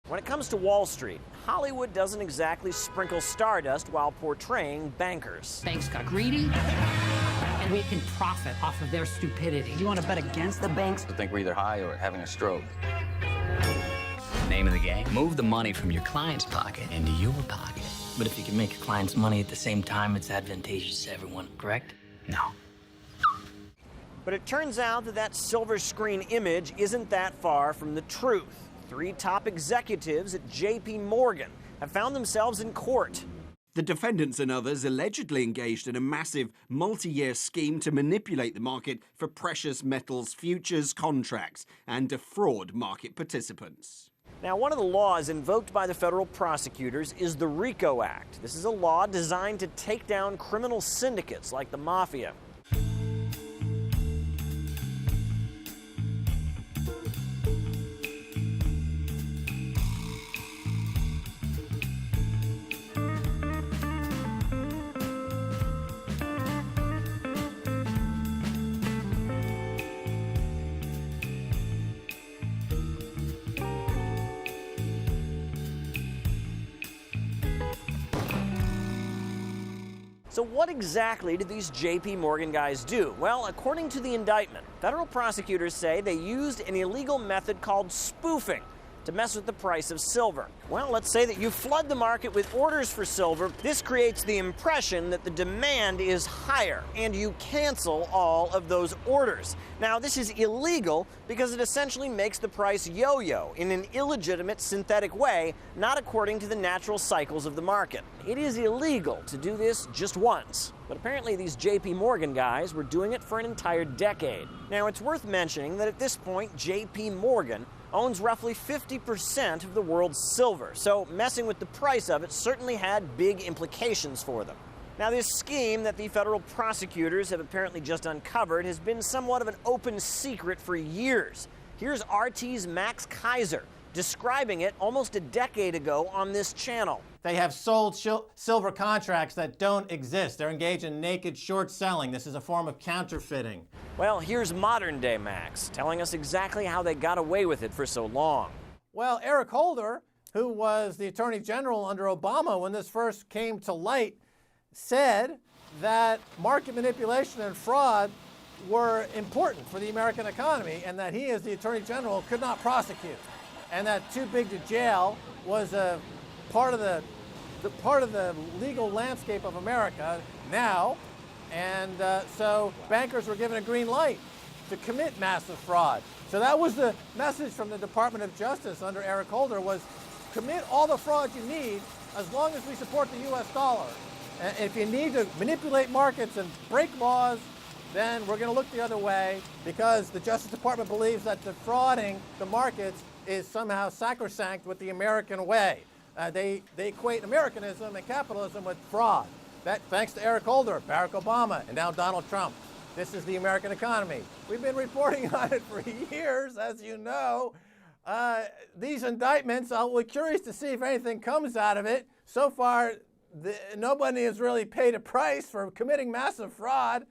When it comes to Wall Street, Hollywood doesn't exactly sprinkle stardust while portraying bankers. Banks got greedy, and we can profit off of their stupidity. You want to bet against the banks? I think we're either high or having a stroke. Name of the game, move the money from your client's pocket into your pocket. But if you can make your clients money at the same time, it's advantageous to everyone, correct? No. But it turns out that silver screen image isn't that far from the truth. 3 top executives at J.P. Morgan have found themselves in court. The defendants and others allegedly engaged in a massive multi-year scheme to manipulate the market for precious metals futures contracts and defraud market participants. Now, one of the laws invoked by the federal prosecutors is the RICO Act. This is a law designed to take down criminal syndicates like the mafia. So what exactly did these J.P. Morgan guys do? Well, according to the indictment, federal prosecutors say they used an illegal method called spoofing to mess with the price of silver. Well, let's say that you flood the market with orders for silver. This creates the impression that the demand is higher, and you cancel all of those orders. Now, this is illegal because it essentially makes the price yo-yo in an illegitimate synthetic way, not according to the natural cycles of the market. It is illegal to do this just once, but apparently these J.P. Morgan guys were doing it for an entire decade. Now, it's worth mentioning that at this point, J.P. Morgan owns roughly 50% of the world's silver, so messing with the price of it certainly had big implications for them. Now, this scheme that the federal prosecutors have apparently just uncovered has been somewhat of an open secret for years. Here's RT's Max Kaiser describing it almost a decade ago on this channel. They have sold silver contracts that don't exist. They're engaged in naked short selling. This is a form of counterfeiting. Well, here's modern-day Max telling us exactly how they got away with it for so long. Well, Eric Holder, who was the Attorney General under Obama when this first came to light, said that market manipulation and fraud were important for the American economy and that he, as the Attorney General, could not prosecute. And that too big to jail was a part of the legal landscape of America now. And so bankers were given a green light to commit massive fraud. So that was the message from the Department of Justice under Eric Holder, was commit all the fraud you need as long as we support the U.S. dollar. And if you need to manipulate markets and break laws, then we're going to look the other way, because the Justice Department believes that defrauding the markets is somehow sacrosanct with the American way. They equate Americanism and capitalism with fraud. That, thanks to Eric Holder, Barack Obama, and now Donald Trump. This is the American economy. We've been reporting on it for years, as you know. These indictments, we're curious to see if anything comes out of it. So far, nobody has really paid a price for committing massive fraud.